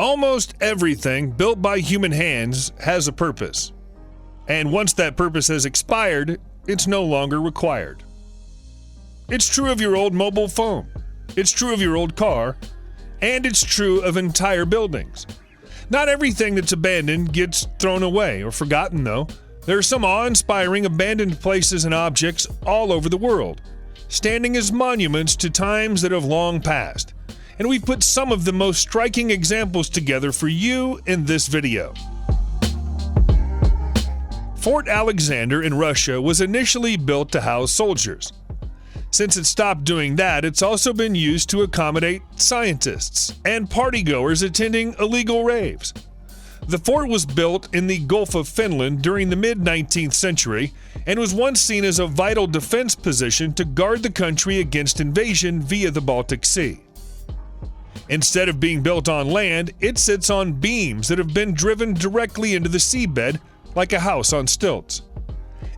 Almost everything built by human hands has a purpose. And once that purpose has expired, it's no longer required. It's true of your old mobile phone. It's true of your old car. And it's true of entire buildings. Not everything that's abandoned gets thrown away or forgotten, though. There are some awe-inspiring abandoned places and objects all over the world, standing as monuments to times that have long passed. And we've put some of the most striking examples together for you in this video. Fort Alexander in Russia was initially built to house soldiers. Since it stopped doing that, it's also been used to accommodate scientists and partygoers attending illegal raves. The fort was built in the Gulf of Finland during the mid-19th century and was once seen as a vital defense position to guard the country against invasion via the Baltic Sea. Instead of being built on land, it sits on beams that have been driven directly into the seabed like a house on stilts.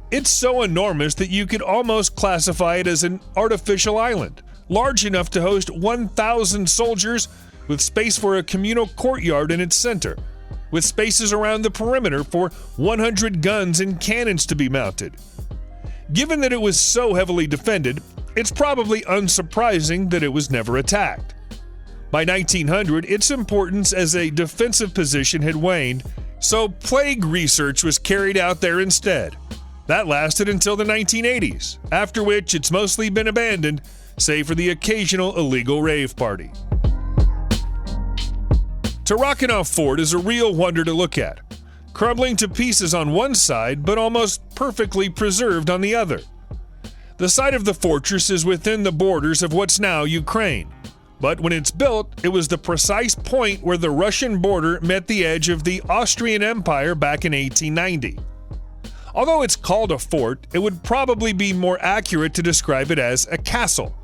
It's so enormous that you could almost classify it as an artificial island, large enough to host 1,000 soldiers with space for a communal courtyard in its center, with spaces around the perimeter for 100 guns and cannons to be mounted. Given that it was so heavily defended, it's probably unsurprising that it was never attacked. By 1900, its importance as a defensive position had waned, so plague research was carried out there instead. That lasted until the 1980s, after which it's mostly been abandoned, save for the occasional illegal rave party. Tarakhanov Fort is a real wonder to look at, crumbling to pieces on one side but almost perfectly preserved on the other. The site of the fortress is within the borders of what's now Ukraine, but when it's built, it was the precise point where the Russian border met the edge of the Austrian Empire back in 1890. Although it's called a fort, it would probably be more accurate to describe it as a castle.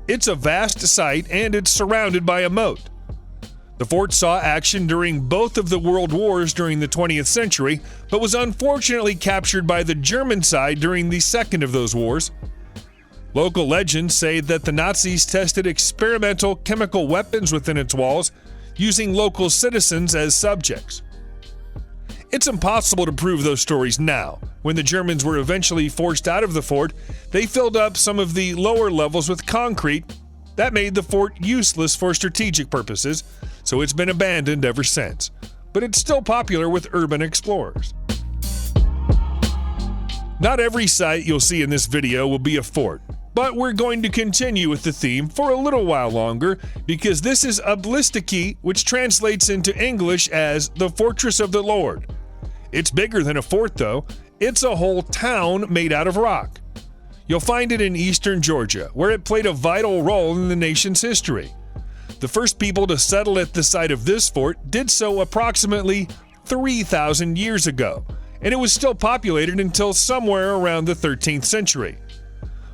It's a vast site and it's surrounded by a moat. The fort saw action during both of the world wars during the 20th century, but was unfortunately captured by the German side during the second of those wars. Local legends say that the Nazis tested experimental chemical weapons within its walls, using local citizens as subjects. It's impossible to prove those stories now. When the Germans were eventually forced out of the fort, they filled up some of the lower levels with concrete. That made the fort useless for strategic purposes, so it's been abandoned ever since. But it's still popular with urban explorers. Not every site you'll see in this video will be a fort, but we're going to continue with the theme for a little while longer because this is Oblistiki, which translates into English as the Fortress of the Lord. It's bigger than a fort, though. It's a whole town made out of rock. You'll find it in eastern Georgia, where it played a vital role in the nation's history. The first people to settle at the site of this fort did so approximately 3,000 years ago, and it was still populated until somewhere around the 13th century.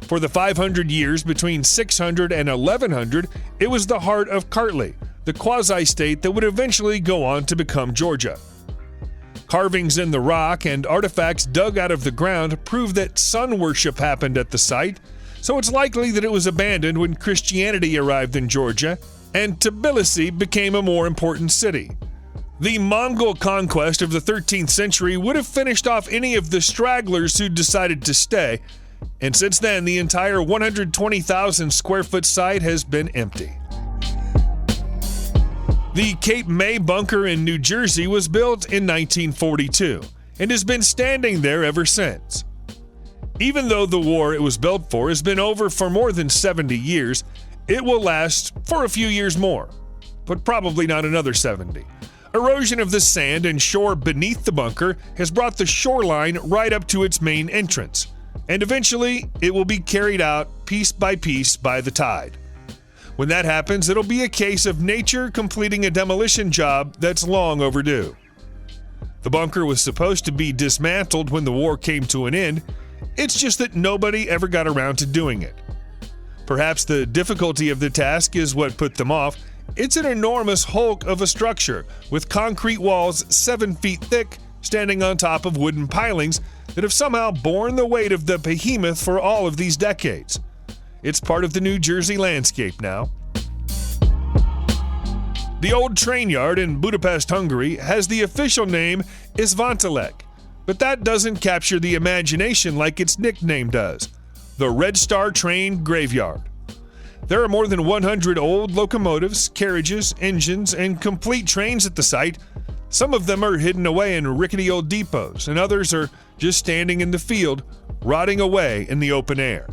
For the 500 years between 600 and 1100, it was the heart of Kartli, the quasi-state that would eventually go on to become Georgia. Carvings in the rock and artifacts dug out of the ground prove that sun worship happened at the site, so it's likely that it was abandoned when Christianity arrived in Georgia and Tbilisi became a more important city. The Mongol conquest of the 13th century would have finished off any of the stragglers who decided to stay, and since then the entire 120,000 square foot site has been empty. The Cape May bunker in New Jersey was built in 1942 and has been standing there ever since. Even though the war it was built for has been over for more than 70 years, it will last for a few years more, but probably not another 70. Erosion of the sand and shore beneath the bunker has brought the shoreline right up to its main entrance, and eventually it will be carried out piece by the tide. When that happens, it'll be a case of nature completing a demolition job that's long overdue. The bunker was supposed to be dismantled when the war came to an end. It's just that nobody ever got around to doing it. Perhaps the difficulty of the task is what put them off. It's an enormous hulk of a structure with concrete walls 7 feet thick standing on top of wooden pilings that have somehow borne the weight of the behemoth for all of these decades. It's part of the New Jersey landscape now. The old train yard in Budapest, Hungary has the official name Istvántelek, but that doesn't capture the imagination like its nickname does, the Red Star Train Graveyard. There are more than 100 old locomotives, carriages, engines, and complete trains at the site. Some of them are hidden away in rickety old depots, and others are just standing in the field, rotting away in the open air.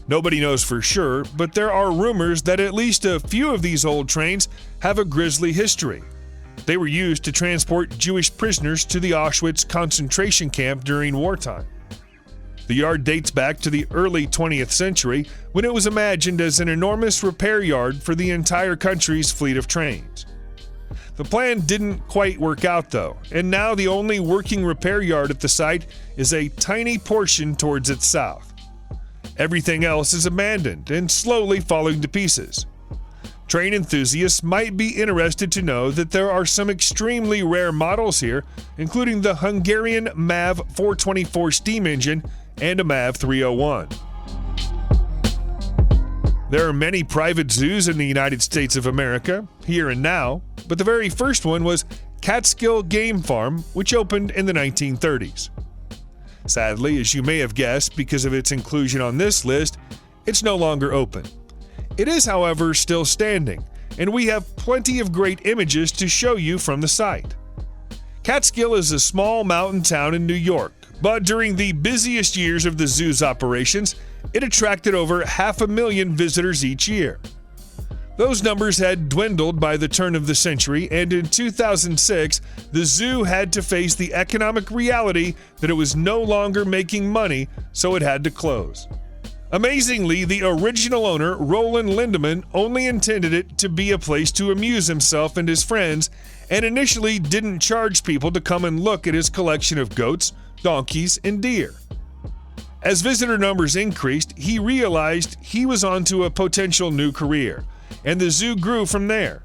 Nobody knows for sure, but there are rumors that at least a few of these old trains have a grisly history. They were used to transport Jewish prisoners to the Auschwitz concentration camp during wartime. The yard dates back to the early 20th century when it was imagined as an enormous repair yard for the entire country's fleet of trains. The plan didn't quite work out though, and now the only working repair yard at the site is a tiny portion towards its south. Everything else is abandoned and slowly falling to pieces. Train enthusiasts might be interested to know that there are some extremely rare models here, including the Hungarian MAV 424 steam engine and a MAV 301. There are many private zoos in the United States of America, here and now, but the very first one was Catskill Game Farm, which opened in the 1930s. Sadly, as you may have guessed because of its inclusion on this list, it's no longer open. It is, however, still standing, and we have plenty of great images to show you from the site. Catskill is a small mountain town in New York, but during the busiest years of the zoo's operations, it attracted over 500,000 visitors each year. Those numbers had dwindled by the turn of the century, and in 2006, the zoo had to face the economic reality that it was no longer making money, so it had to close. Amazingly, the original owner, Roland Lindemann, only intended it to be a place to amuse himself and his friends, and initially didn't charge people to come and look at his collection of goats, donkeys, and deer. As visitor numbers increased, he realized he was onto a potential new career, and the zoo grew from there.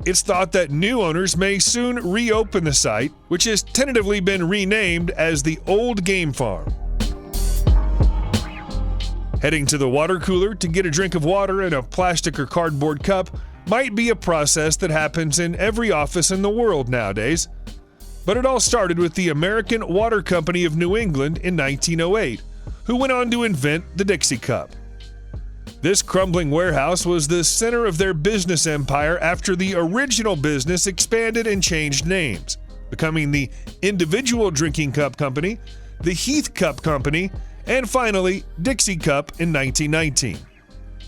It's thought that new owners may soon reopen the site, which has tentatively been renamed as the Old Game Farm. Heading to the water cooler to get a drink of water in a plastic or cardboard cup might be a process that happens in every office in the world nowadays. But it all started with the American Water Company of New England in 1908, who went on to invent the Dixie Cup. This crumbling warehouse was the center of their business empire after the original business expanded and changed names, becoming the Individual Drinking Cup Company, the Heath Cup Company, and finally Dixie Cup in 1919,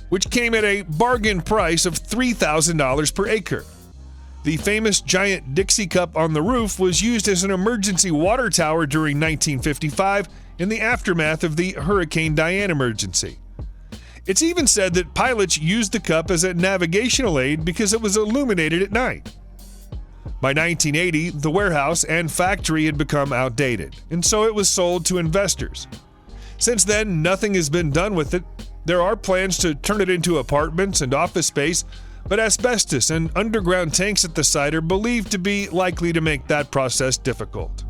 which came at a bargain price of $3,000 per acre. The famous giant Dixie Cup on the roof was used as an emergency water tower during 1955 in the aftermath of the Hurricane Diane emergency. It's even said that pilots used the cup as a navigational aid because it was illuminated at night. By 1980, the warehouse and factory had become outdated, and so it was sold to investors. Since then, nothing has been done with it. There are plans to turn it into apartments and office space, but asbestos and underground tanks at the site are believed to be likely to make that process difficult.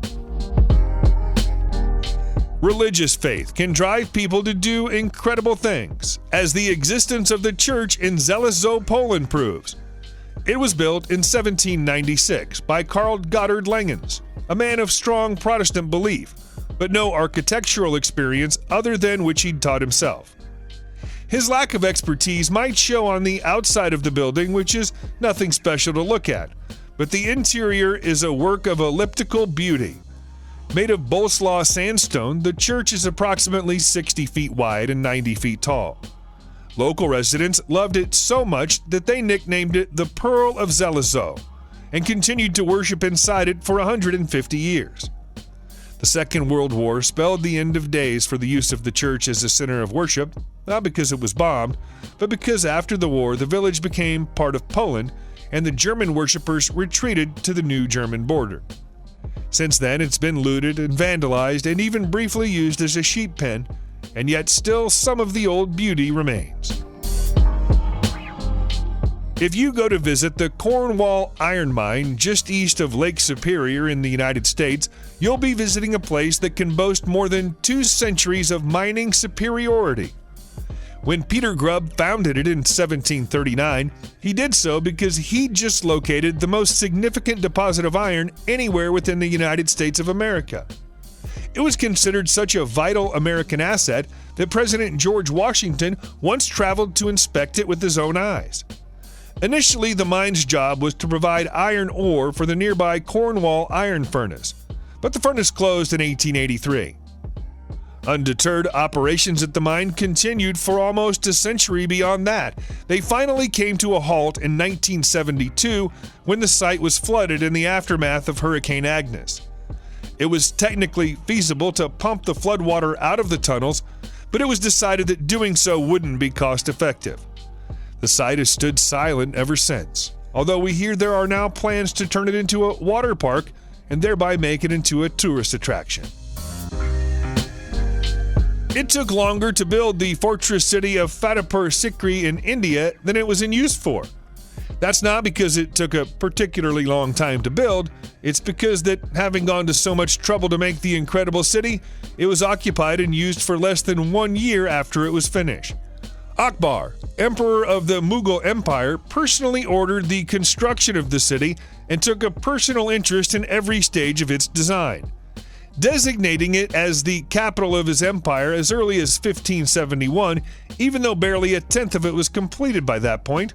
Religious faith can drive people to do incredible things, as the existence of the church in Xela, Poland proves. It was built in 1796 by Karl Gottard Langens, a man of strong Protestant belief, but no architectural experience other than which he'd taught himself. His lack of expertise might show on the outside of the building, which is nothing special to look at, but the interior is a work of elliptical beauty. Made of Bolesław sandstone, the church is approximately 60 feet wide and 90 feet tall. Local residents loved it so much that they nicknamed it the Pearl of Xela and continued to worship inside it for 150 years. The Second World War spelled the end of days for the use of the church as a center of worship, not because it was bombed, but because after the war the village became part of Poland and the German worshippers retreated to the new German border. Since then, it's been looted and vandalized and even briefly used as a sheep pen, and yet still some of the old beauty remains. If you go to visit the Cornwall iron mine just east of Lake Superior in the United States, you'll be visiting a place that can boast more than 2 centuries of mining superiority. When Peter Grubb founded it in 1739, he did so because he just located the most significant deposit of iron anywhere within the United States of America. It was considered such a vital American asset that President George Washington once traveled to inspect it with his own eyes. Initially, the mine's job was to provide iron ore for the nearby Cornwall iron furnace, but the furnace closed in 1883. Undeterred, operations at the mine continued for almost a century beyond that. They finally came to a halt in 1972 when the site was flooded in the aftermath of Hurricane Agnes. It was technically feasible to pump the floodwater out of the tunnels, but it was decided that doing so wouldn't be cost-effective. The site has stood silent ever since, although we hear there are now plans to turn it into a water park and thereby make it into a tourist attraction. It took longer to build the fortress city of Fata City in India than it was in use for. That's not because it took a particularly long time to build, it's because that having gone to so much trouble to make the incredible city, it was occupied and used for less than 1 year after it was finished. Akbar, emperor of the Mughal Empire, personally ordered the construction of the city and took a personal interest in every stage of its design, designating it as the capital of his empire as early as 1571, even though barely a tenth of it was completed by that point.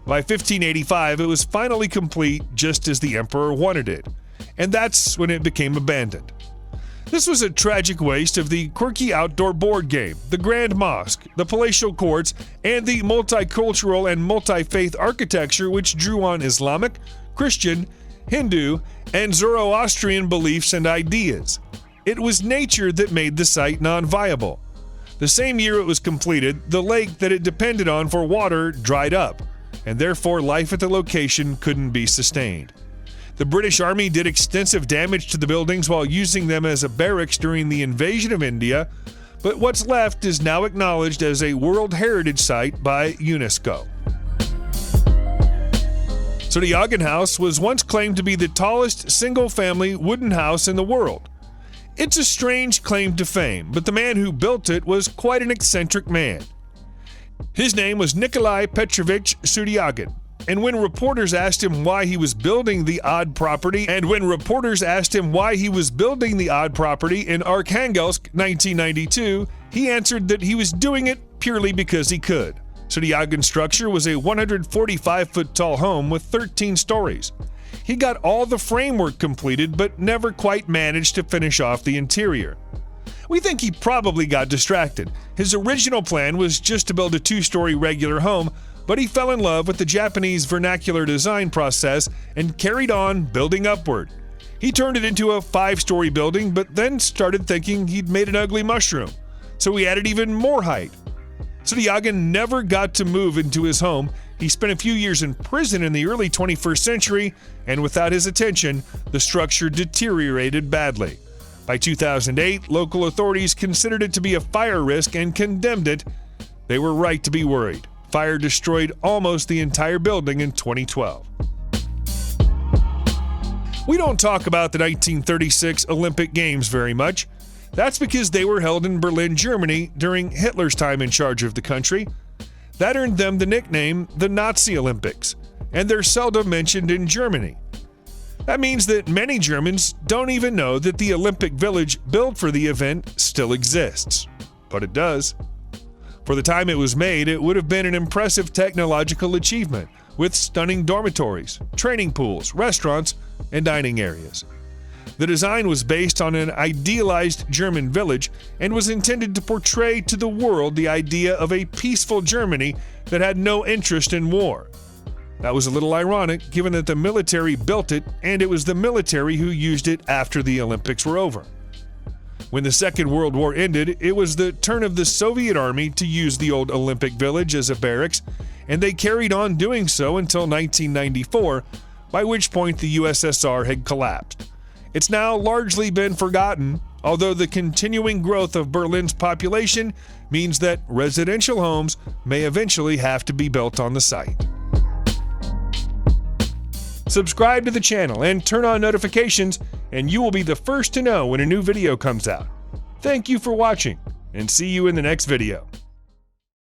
By 1585, it was finally complete just as the emperor wanted it, and that's when it became abandoned. This was a tragic waste of the quirky outdoor board game, the Grand Mosque, the palatial courts, and the multicultural and multi-faith architecture which drew on Islamic, Christian, Hindu, and Zoroastrian beliefs and ideas. It was nature that made the site non-viable. The same year it was completed, the lake that it depended on for water dried up, and therefore life at the location couldn't be sustained. The British Army did extensive damage to the buildings while using them as a barracks during the invasion of India, but what's left is now acknowledged as a World Heritage Site by UNESCO. So the Eigen House was once claimed to be the tallest single-family wooden house in the world. It's a strange claim to fame, but the man who built it was quite an eccentric man. His name was Nikolai Petrovich Sudyagin, and when reporters asked him why he was building the odd property in Arkhangelsk 1992, he answered that he was doing it purely because he could. Sudyagin's structure was a 145-foot-tall home with 13 stories. He got all the framework completed but never quite managed to finish off the interior. We think he probably got distracted. His original plan was just to build a 2-story regular home, but he fell in love with the Japanese vernacular design process and carried on building upward. He turned it into a 5-story building, but then started thinking he'd made an ugly mushroom, so he added even more height. Sudyagin never got to move into his home. He spent a few years in prison in the early 21st century, and without his attention, the structure deteriorated badly. By 2008, local authorities considered it to be a fire risk and condemned it. They were right to be worried. Fire destroyed almost the entire building in 2012. We don't talk about the 1936 Olympic Games very much. That's because they were held in Berlin, Germany during Hitler's time in charge of the country. That earned them the nickname the Nazi Olympics, and they're seldom mentioned in Germany. That means that many Germans don't even know that the Olympic Village built for the event still exists. But it does. For the time it was made, it would have been an impressive technological achievement, with stunning dormitories, training pools, restaurants, and dining areas. The design was based on an idealized German village and was intended to portray to the world the idea of a peaceful Germany that had no interest in war. That was a little ironic, given that the military built it and it was the military who used it after the Olympics were over. When the Second World War ended, it was the turn of the Soviet Army to use the old Olympic Village as a barracks, and they carried on doing so until 1994, by which point the USSR had collapsed. It's now largely been forgotten, although the continuing growth of Berlin's population means that residential homes may eventually have to be built on the site. Subscribe to the channel and turn on notifications, and you will be the first to know when a new video comes out. Thank you for watching, and see you in the next video.